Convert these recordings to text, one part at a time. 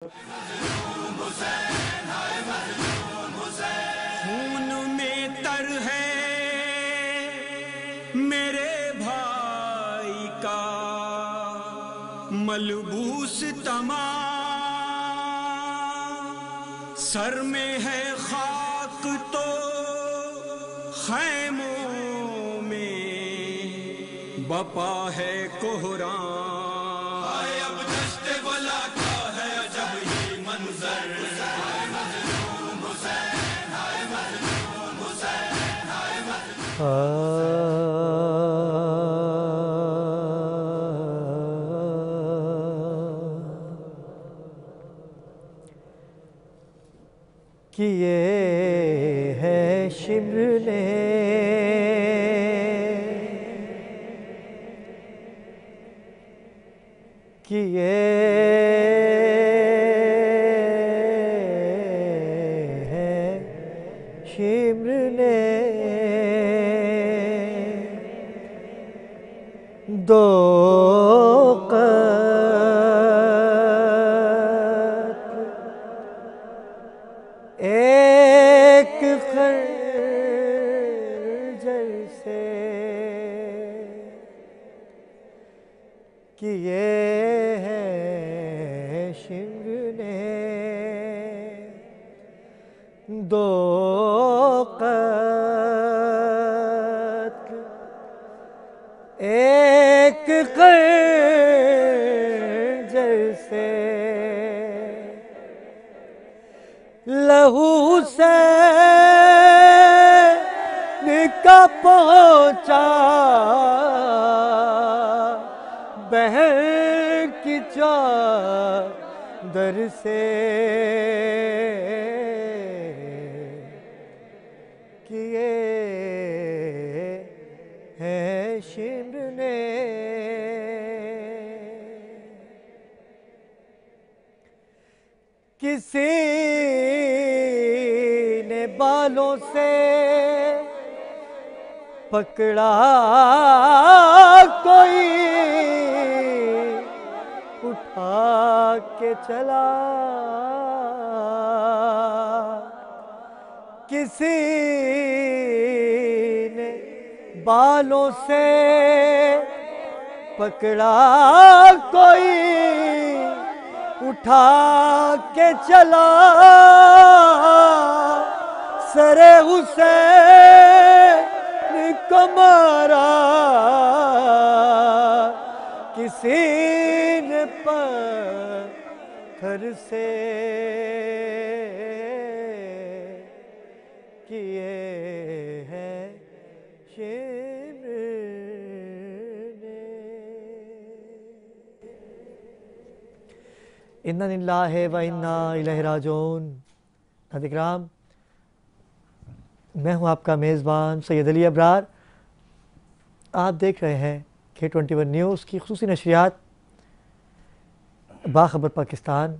خون میں تر ہے میرے بھائی کا ملبوس تمام، سر میں ہے خاک تو خیموں میں بپا ہے کوہرام۔ اب دشت بلا کا ہے عجب ہی منظر، کیے ہے شمر نے کیے ہے شمر نے دو ایک خنجر سے کیے ہیں شمر نے دو قتل ایک خنجر سے، لہو حسین کا پہنچا بہن کی چادر سے، کیے ہیں شمر نے کسی نے بالوں سے پکڑا کوئی اٹھا کے چلا، کسی نے بالوں سے پکڑا کوئی اٹھا کے چلا، سر حسین کو مارا کسی نے پتھر سے، کیے ہیں شمر نے۔ اِنَّا لِلَّهِ وَإِنَّا إِلَيْهِ راجعون۔ ناظرین اکرام، میں ہوں آپ کا میزبان سید علی ابرار۔ آپ دیکھ رہے ہیں K21 نیوز کی خصوصی نشریات باخبر پاکستان۔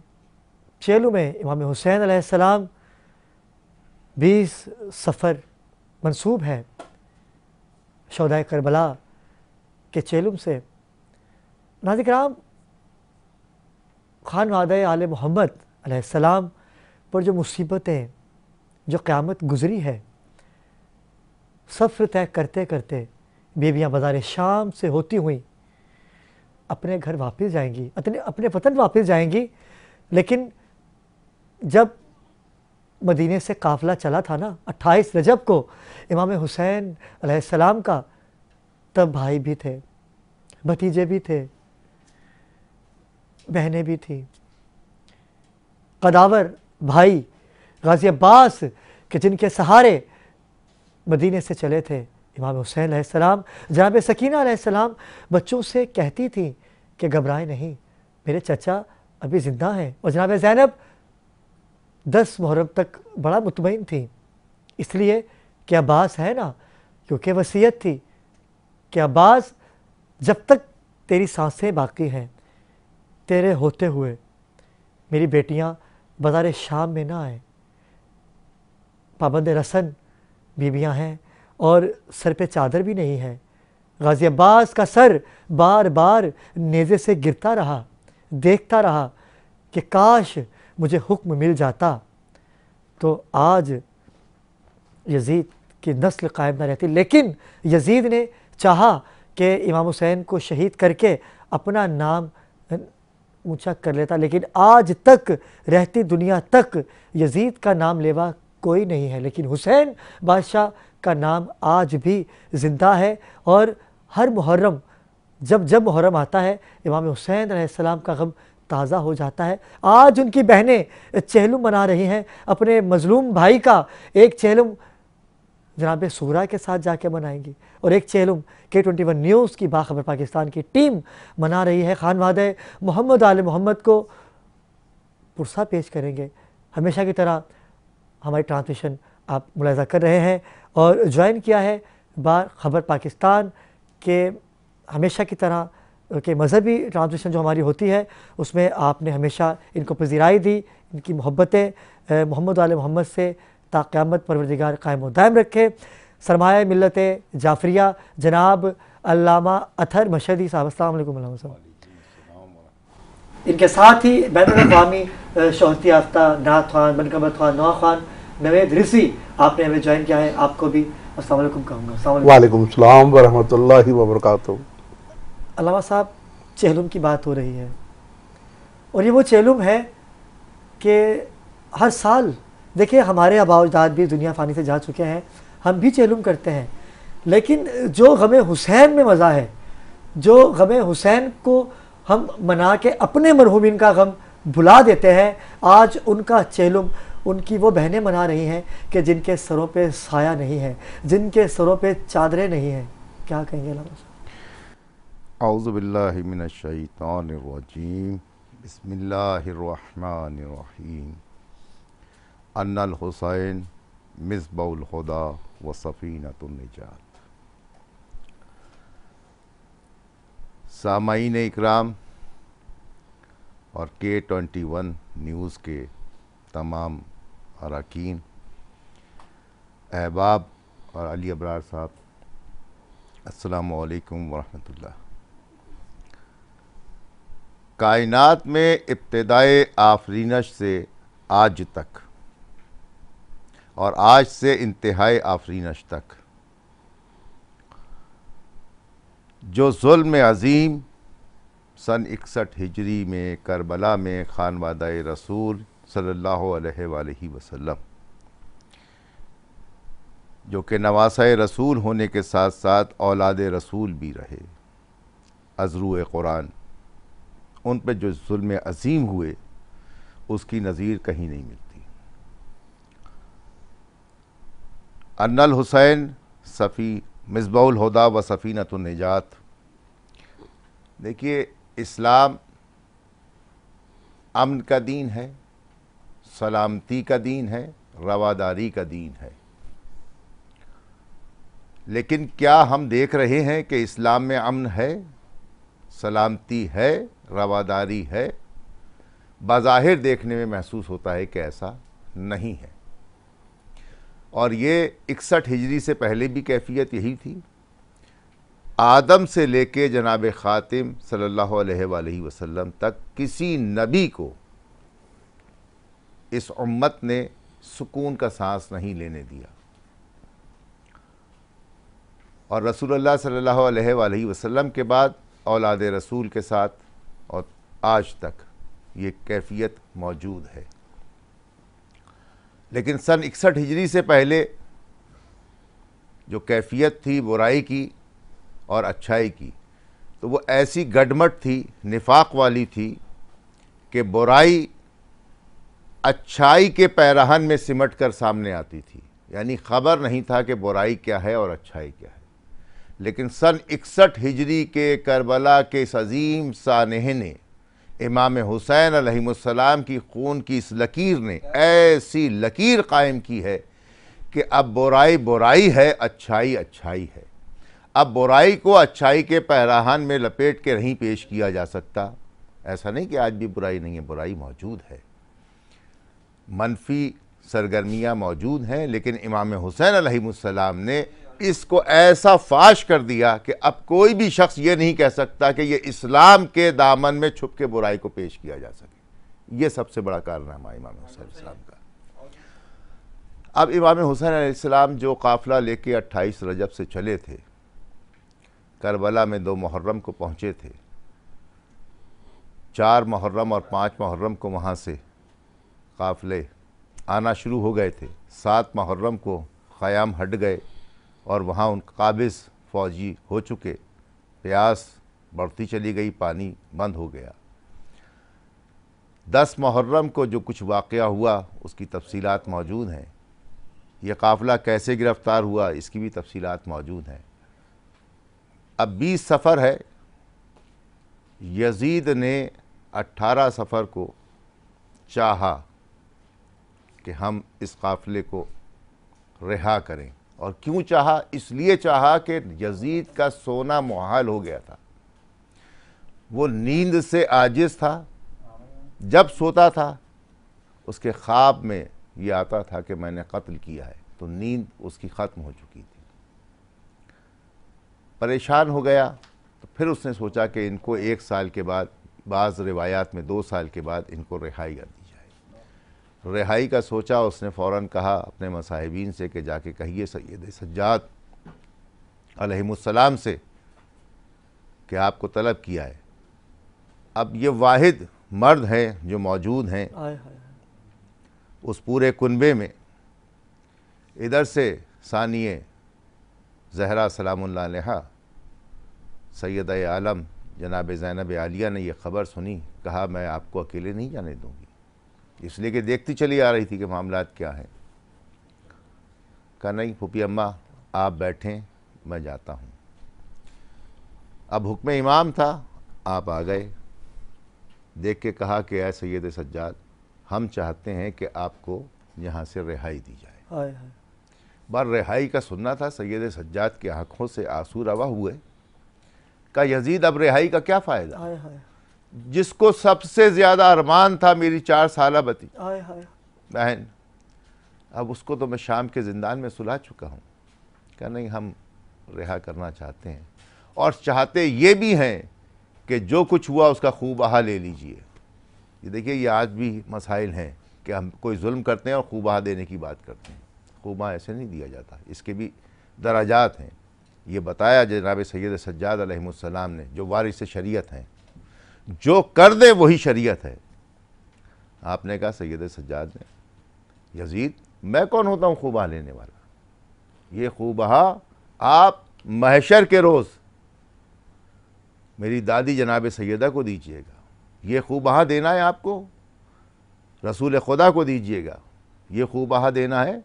چیلوں میں امام حسین علیہ السلام 20 صفر منسوب ہے شہدائے کربلا کے چیلم سے۔ ناظرین اکرام، خانوادہ آل محمد علیہ السلام پر جو مصیبتیں، جو قیامت گزری ہے، سفر طے کرتے کرتے بیویاں بازار شام سے ہوتی ہوئیں اپنے گھر واپس جائیں گی، اپنے وطن واپس جائیں گی، لیکن جب مدینے سے قافلہ چلا تھا نا 28 رجب کو امام حسین علیہ السلام کا، تب بھائی بھی تھے، بھتیجے بھی تھے، بہنیں بھی تھیں، قداور بھائی غازی عباس کہ جن کے سہارے مدینے سے چلے تھے امام حسین علیہ السلام، جناب سکینہ علیہ السلام بچوں سے کہتی تھیں کہ گھبرائیں نہیں، میرے چچا ابھی زندہ ہیں، اور جناب زینب 10 محرم تک بڑا مطمئن تھیں، اس لیے کہ عباس ہے نا، کیونکہ وصیت تھی کہ عباس جب تک تیری سانسیں باقی ہیں، تیرے ہوتے ہوئے میری بیٹیاں بازار شام میں نہ آئیں۔ پابند رسن بیویاں ہیں اور سر پہ چادر بھی نہیں ہے۔ غازی عباس کا سر بار بار نیزے سے گرتا رہا، دیکھتا رہا کہ کاش مجھے حکم مل جاتا تو آج یزید کی نسل قائم نہ رہتی، لیکن یزید نے چاہا کہ امام حسین کو شہید کر کے اپنا نام اونچا کر لیتا، لیکن آج تک رہتی دنیا تک یزید کا نام لیوا کوئی نہیں ہے، لیکن حسین بادشاہ کا نام آج بھی زندہ ہے۔ اور ہر محرم جب محرم آتا ہے امام حسین علیہ السلام کا غم تازہ ہو جاتا ہے۔ آج ان کی بہنیں چہلم منا رہی ہیں اپنے مظلوم بھائی کا، ایک چہلم جناب سورہ کے ساتھ جا کے منائیں گی اور ایک چہلم K21 نیوز کی باخبر پاکستان کی ٹیم منا رہی ہے۔ خانوادہ محمد آل محمد کو پرسہ پیش کریں گے۔ ہمیشہ کی طرح ہماری ٹرانسمیشن آپ ملاحظہ کر رہے ہیں اور جوائن کیا ہے خبر پاکستان کے ہمیشہ کی طرح کہ مذہبی ٹرانسمیشن جو ہماری ہوتی ہے اس میں آپ نے ہمیشہ ان کو پذیرائی دی، ان کی محبتیں محمد آل محمد سے تا قیامت پروردگار قائم و دائم رکھے۔ سرمایہ ملت جعفریہ جناب علامہ اطہر مشہدی صاحب، السلام علیکم علامہ صاحب۔ ان کے ساتھ ہی بین الاقوامی شہرت یافتہ نعت خوان، منقبت خوان، نوا خوان نوید رسی آپ نے ہمیں جوائن کیا ہے، آپ کو بھی السلام علیکم کہوں گا۔ السلام علیکم۔ وعلیکم السلام ورحمۃ اللہ وبرکاتہ۔ علامہ صاحب چہلم کی بات ہو رہی ہے اور یہ وہ چہلم ہے کہ ہر سال دیکھیں ہمارے آباء و اجداد بھی دنیا فانی سے جا چکے ہیں، ہم بھی چہلم کرتے ہیں، لیکن جو غم حسین میں مزہ ہے، جو غم حسین کو ہم منا کے اپنے مرحومین کا غم بھلا دیتے ہیں، آج ان کا چہلم ان کی وہ بہنیں منا رہی ہیں کہ جن کے سروں پہ سایہ نہیں ہے، جن کے سروں پہ چادریں نہیں ہیں۔ کیا کہیں گے علامہ صاحب؟ اعوذ باللہ من الشیطان الرجیم، بسم اللہ الرحمن الرحیم۔ ان الحسین مصباح الہدی و سفینۃ النجات۔ سامعین اکرام اور K21 نیوز کے تمام اراکین، احباب اور علی ابرار صاحب، السلام علیکم ورحمۃ اللہ۔ کائنات میں ابتدائے آفرینش سے آج تک اور آج سے انتہائی آفرینش تک جو ظلم عظیم سن 61 ہجری میں کربلا میں خانوادہ رسول صلی اللہ علیہ وآلہ وسلم، جو کہ نواسہ رسول ہونے کے ساتھ ساتھ اولاد رسول بھی رہے، ازروع قرآن، ان پہ جو ظلم عظیم ہوئے اس کی نظیر کہیں نہیں ملتی۔ ان الحسین مصباح الہدی و سفینۃ النجات۔ دیکھیے، اسلام امن کا دین ہے، سلامتی کا دین ہے، رواداری کا دین ہے، لیکن کیا ہم دیکھ رہے ہیں کہ اسلام میں امن ہے، سلامتی ہے، رواداری ہے؟ بظاہر دیکھنے میں محسوس ہوتا ہے کہ ایسا نہیں ہے، اور یہ 61 ہجری سے پہلے بھی کیفیت یہی تھی۔ آدم سے لے کے جناب خاتم صلی اللہ علیہ وآلہ وسلم تک کسی نبی کو اس امت نے سکون کا سانس نہیں لینے دیا، اور رسول اللہ صلی اللہ علیہ وآلہ وسلم کے بعد اولاد رسول کے ساتھ اور آج تک یہ کیفیت موجود ہے۔ لیکن سن 61 ہجری سے پہلے جو کیفیت تھی برائی کی اور اچھائی کی، تو وہ ایسی گڈمٹ تھی، نفاق والی تھی کہ برائی اچھائی کے پیراہن میں سمٹ کر سامنے آتی تھی، یعنی خبر نہیں تھا کہ برائی کیا ہے اور اچھائی کیا ہے۔ لیکن سن 61 ہجری کے کربلا کے اس عظیم سانحے نے، امام حسین علیہ السلام کی خون کی اس لکیر نے ایسی لکیر قائم کی ہے کہ اب برائی برائی ہے، اچھائی اچھائی ہے۔ اب برائی کو اچھائی کے پیراہن میں لپیٹ کے نہیں پیش کیا جا سکتا۔ ایسا نہیں کہ آج بھی برائی نہیں ہے، برائی موجود ہے، منفی سرگرمیاں موجود ہیں، لیکن امام حسین علیہ السلام نے اس کو ایسا فاش کر دیا کہ اب کوئی بھی شخص یہ نہیں کہہ سکتا کہ یہ اسلام کے دامن میں چھپ کے برائی کو پیش کیا جا سکے۔ یہ سب سے بڑا کارنامہ امام حسین علیہ السلام کا۔ اب امام حسین علیہ السلام جو قافلہ لے کے 28 رجب سے چلے تھے، کربلا میں 2 محرم کو پہنچے تھے، 4 محرم اور 5 محرم کو وہاں سے قافلے آنا شروع ہو گئے تھے، 7 محرم کو خیام ہٹ گئے اور وہاں ان قابض فوجی ہو چکے، پیاس بڑھتی چلی گئی، پانی بند ہو گیا۔ 10 محرم کو جو کچھ واقعہ ہوا اس کی تفصیلات موجود ہیں، یہ قافلہ کیسے گرفتار ہوا اس کی بھی تفصیلات موجود ہیں۔ اب 20 صفر ہے، یزید نے 18 صفر کو چاہا کہ ہم اس قافلے کو رہا کریں، اور کیوں چاہا؟ اس لیے چاہا کہ یزید کا سونا محال ہو گیا تھا، وہ نیند سے عاجز تھا، جب سوتا تھا اس کے خواب میں یہ آتا تھا کہ میں نے قتل کیا ہے، تو نیند اس کی ختم ہو چکی تھی، پریشان ہو گیا۔ تو پھر اس نے سوچا کہ ان کو 1 سال کے بعد، بعض روایات میں 2 سال کے بعد ان کو رہائی کر دی جائے۔ رہائی کا سوچا، اس نے فوراً کہا اپنے مصاحبین سے کہ جا کے کہیے سید سجاد علیہ السلام سے کہ آپ کو طلب کیا ہے۔ اب یہ واحد مرد ہیں جو موجود ہیں اس پورے کنبے میں، ادھر سے ثانیہ زہرا سلام اللہ علیہا سیدہ عالم جناب زینب عالیہ نے یہ خبر سنی، کہا میں آپ کو اکیلے نہیں جانے دوں گی، اس لیے کہ دیکھتی چلی آ رہی تھی کہ معاملات کیا ہیں۔ کہا نہیں پھوپھی اماں آپ بیٹھیں، میں جاتا ہوں۔ اب حکم امام تھا، آپ آ گئے، دیکھ کے کہا کہ اے سید سجاد، ہم چاہتے ہیں کہ آپ کو یہاں سے رہائی دی جائے۔ بار رہائی کا سننا تھا، سید سجاد کی آنکھوں سے آنسو روا ہوئے۔ کہا یزید اب رہائی کا کیا فائدہ؟ جس کو سب سے زیادہ ارمان تھا میری 4 سالہ بہن، اب اس کو تو میں شام کے زندان میں سلا چکا ہوں۔ کہا نہیں ہم رہا کرنا چاہتے ہیں، اور چاہتے یہ بھی ہیں کہ جو کچھ ہوا اس کا خوب بہا لے لیجئے۔ یہ دیکھیے یہ آج بھی مسائل ہیں کہ ہم کوئی ظلم کرتے ہیں اور خوب بہا دینے کی بات کرتے ہیں، خوب بہا ایسے نہیں دیا جاتا، اس کے بھی درجات ہیں۔ یہ بتایا جناب سید سجاد علیہ السلام نے، جو وارث شریعت ہیں، جو کر دے وہی شریعت ہے۔ آپ نے کہا سید سجاد نے، یزید میں کون ہوتا ہوں خوب بہا لینے والا؟ یہ خوب بہا آپ محشر کے روز میری دادی جناب سیدہ کو دیجئے گا، یہ خوب بہا دینا ہے آپ کو، رسول خدا کو دیجئے گا، یہ خوب بہا دینا ہے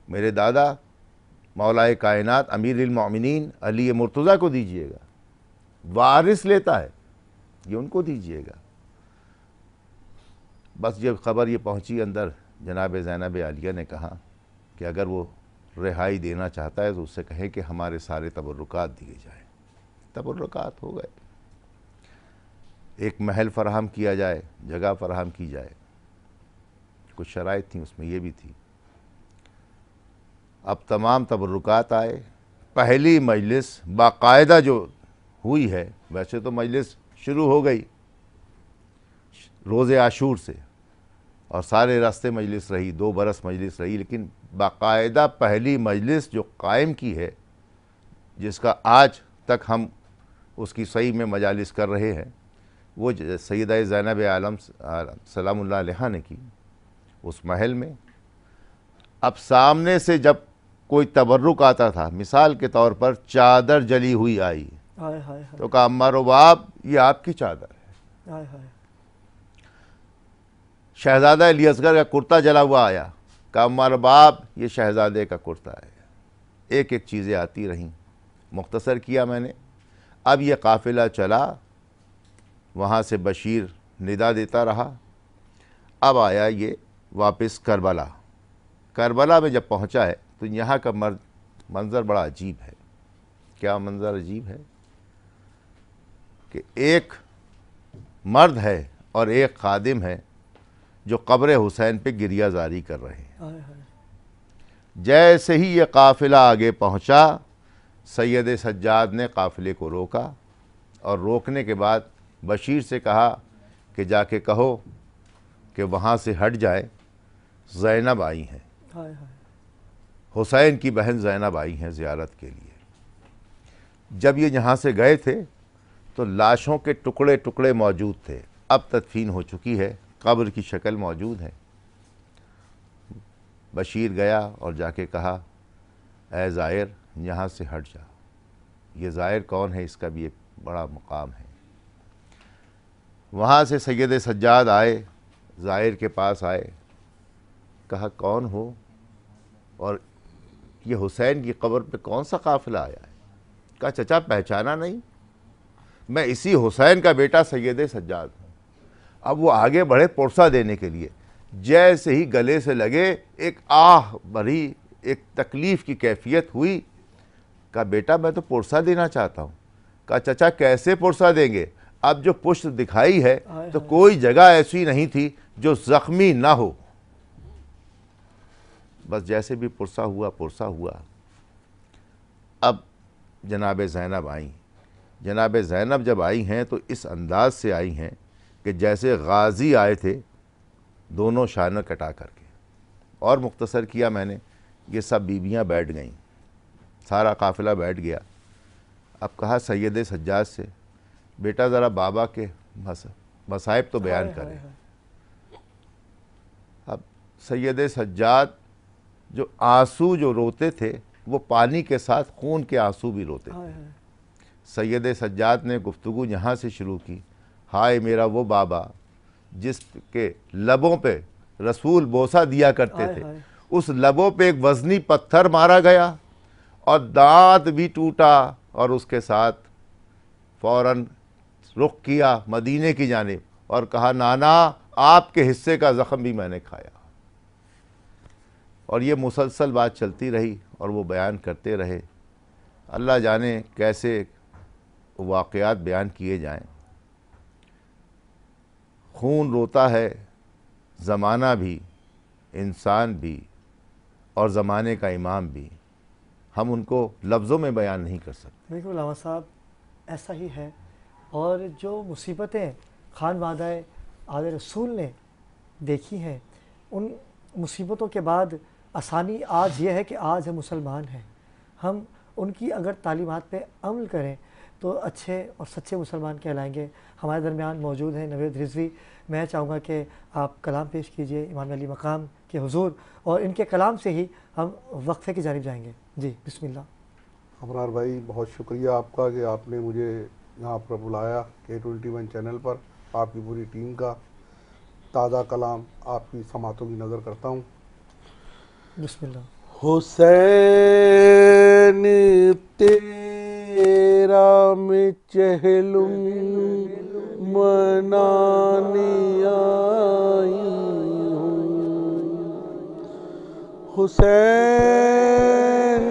میرے دادا مولا کائنات امیر المومنین علی مرتضیٰ کو دیجئے گا، وارث لیتا ہے یہ ان کو دیجئے گا۔ بس جب خبر یہ پہنچی اندر، جناب زینب عالیہ نے کہا کہ اگر وہ رہائی دینا چاہتا ہے تو اس سے کہیں کہ ہمارے سارے تبرکات دیے جائیں۔ تبرکات ہو گئے، ایک محل فراہم کیا جائے، جگہ فراہم کی جائے، کچھ شرائط تھیں اس میں یہ بھی تھی۔ اب تمام تبرکات آئے، پہلی مجلس باقاعدہ جو ہوئی ہے، ویسے تو مجلس شروع ہو گئی روز عاشور سے اور سارے راستے مجلس رہی، 2 برس مجلس رہی، لیکن باقاعدہ پہلی مجلس جو قائم کی ہے، جس کا آج تک ہم اس کی صحیح میں مجالس کر رہے ہیں، وہ سیدہ زینب عالم سلام اللہ علیہا نے کی اس محل میں۔ اب سامنے سے جب کوئی تبرک آتا تھا، مثال کے طور پر چادر جلی ہوئی آئی تو کہا اماں رو باپ یہ آپ کی چادر ہے۔ شہزادہ علی اصغر کا کرتا جلا ہوا آیا، کہا اماں رو باپ یہ شہزادے کا کرتا ہے۔ ایک ایک چیزیں آتی رہیں، مختصر کیا میں نے۔ اب یہ قافلہ چلا، وہاں سے بشیر ندا دیتا رہا، اب آیا یہ واپس کربلا۔ کربلا میں جب پہنچا ہے تو یہاں کا منظر بڑا عجیب ہے۔ کیا منظر عجیب ہے کہ ایک مرد ہے اور ایک خادم ہے جو قبر حسین پہ گریہ زاری کر رہے ہیں۔ جیسے ہی یہ قافلہ آگے پہنچا، سید سجاد نے قافلے کو روکا، اور روکنے کے بعد بشیر سے کہا کہ جا کے کہو کہ وہاں سے ہٹ جائیں، زینب آئی ہیں، ہائے ہائے، حسین کی بہن زینب آئی ہیں زیارت کے لیے۔ جب یہ یہاں سے گئے تھے تو لاشوں کے ٹکڑے ٹکڑے موجود تھے، اب تدفین ہو چکی ہے، قبر کی شکل موجود ہے۔ بشیر گیا اور جا کے کہا اے زائر یہاں سے ہٹ جا۔ یہ زائر کون ہے، اس کا بھی ایک بڑا مقام ہے۔ وہاں سے سید سجاد آئے، زائر کے پاس آئے، کہا کون ہو اور یہ حسین کی قبر پہ کون سا قافلہ آیا ہے؟ کہا چچا پہچانا نہیں، میں اسی حسین کا بیٹا سید سجاد ہوں۔ اب وہ آگے بڑھے پرسہ دینے کے لیے، جیسے ہی گلے سے لگے ایک آہ بھری ایک تکلیف کی کیفیت ہوئی۔ کہا بیٹا میں تو پرسہ دینا چاہتا ہوں۔ کہا چچا کیسے پرسہ دیں گے، اب جو پشت دکھائی ہے تو کوئی جگہ ایسی نہیں تھی جو زخمی نہ ہو۔ بس جیسے بھی پرسہ ہوا۔ اب جناب زینب آئیں۔ جناب زینب جب آئی ہیں تو اس انداز سے آئی ہیں کہ جیسے غازی آئے تھے، دونوں شانیں کٹا کر کے۔ اور مختصر کیا میں نے، یہ سب بیویاں بیٹھ گئیں، سارا قافلہ بیٹھ گیا۔ اب کہا سید سجاد سے بیٹا ذرا بابا کے مصائب تو بیان کریں۔ اب سید سجاد جو آنسو جو روتے تھے وہ پانی کے ساتھ خون کے آنسو بھی روتے تھے۔ سید سجاد نے گفتگو یہاں سے شروع کی، ہائے میرا وہ بابا جس کے لبوں پہ رسول بوسہ دیا کرتے تھے، اس لبوں پہ ایک وزنی پتھر مارا گیا اور دانت بھی ٹوٹا، اور اس کے ساتھ فوراً رخ کیا مدینے کی جانب اور کہا نانا آپ کے حصے کا زخم بھی میں نے کھایا۔ اور یہ مسلسل بات چلتی رہی اور وہ بیان کرتے رہے۔ اللہ جانے کیسے واقعات بیان کیے جائیں۔ خون روتا ہے، زمانہ بھی، انسان بھی، اور زمانے کا امام بھی، ہم ان کو لفظوں میں بیان نہیں کر سکتے۔ بالکل علامہ صاحب ایسا ہی ہے، اور جو مصیبتیں خان وعدہ آل رسول نے دیکھی ہیں، ان مصیبتوں کے بعد آسانی آج یہ ہے کہ آج ہم مسلمان ہیں۔ ہم ان کی اگر تعلیمات پہ عمل کریں تو اچھے اور سچے مسلمان کہلائیں گے۔ ہمارے درمیان موجود ہیں نوید رضوی، میں چاہوں گا کہ آپ کلام پیش کیجئے امام علی مقام کے حضور، اور ان کے کلام سے ہی ہم وقفے کی جانب جائیں گے۔ جی بسم اللہ۔ ابرار بھائی بہت شکریہ آپ کا کہ آپ نے مجھے یہاں پر بلایا K21 چینل پر، آپ کی پوری ٹیم کا تازہ کلام آپ کی سماعتوں کی نظر کرتا ہوں۔ بسم اللہ۔ حسین تیرا میں چہلم منانی آئی ہوں، حسین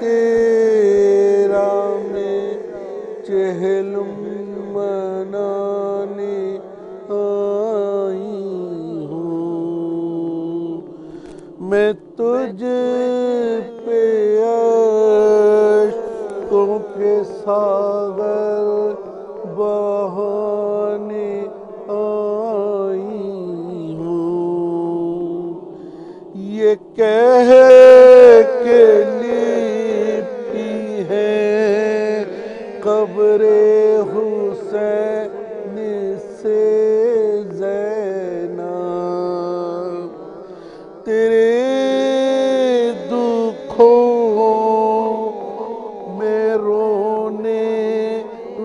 تیرا میں چہلم منانی آئی ہوں، میں تجھ پہ عشقوں کے ساغر بہانے آئی ہوں، یہ کہہ کے لیپتی ہے قبر حسین سے زینب، تیرے میں رونے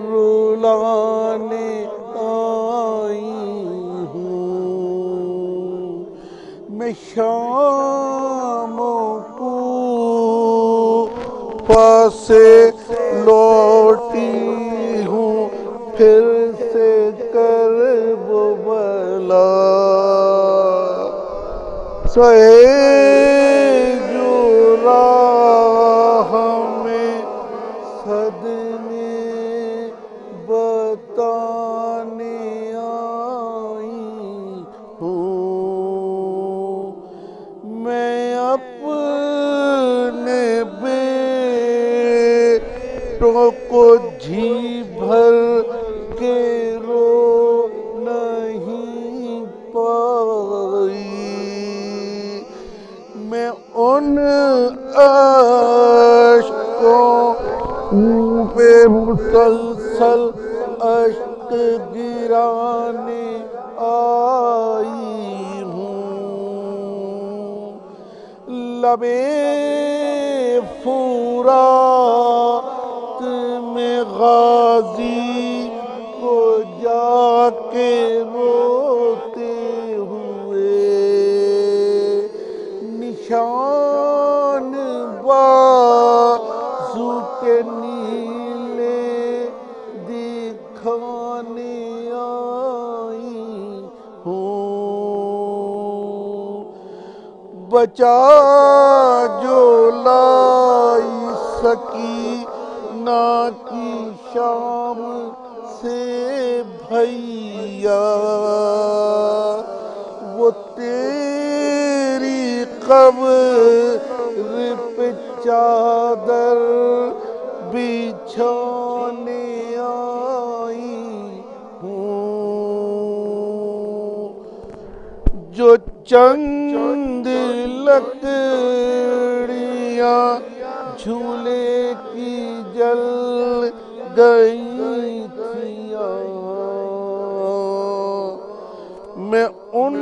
رلانے آئی ہوں، میں شاموں کو پاسے لوٹی ہوں، پھر سے کرب و بلا سہے جو راہ میں صدمے بتانے آئی ہوں، میں اپنے بیٹوں کو جھی بھر کے رو نہیں پا مسلسل اشک گرانے آئی ہوں، لبے فرات میں غازی کو جا کے روتے ہوئے، نشان بازو کے نیلے دکھانے آئی ہوں، بچا جو لائی سکینہ کی شام سے بھیا، وہ تیری قبر پہ چادر بچھانے آئی ہوں، جو چند لکڑیاں جھولے کی جل گئی تھیاں، میں ان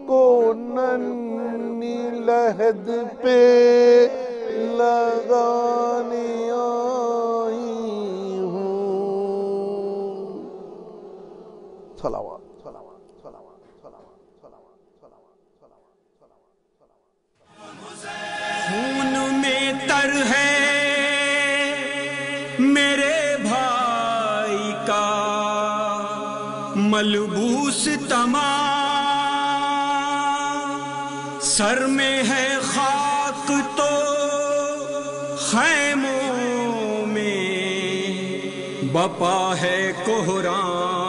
کو ننھی لحد پہ لگانے آئی ہوں۔ صلوات صلوات صلوات صلوات صلوات صلوات صلوات صلوات۔ خون میں تر ہے میرے بھائی کا ملبوس تمام، سر میں ہے خاک تو خیموں میں بپا ہے کوہرام۔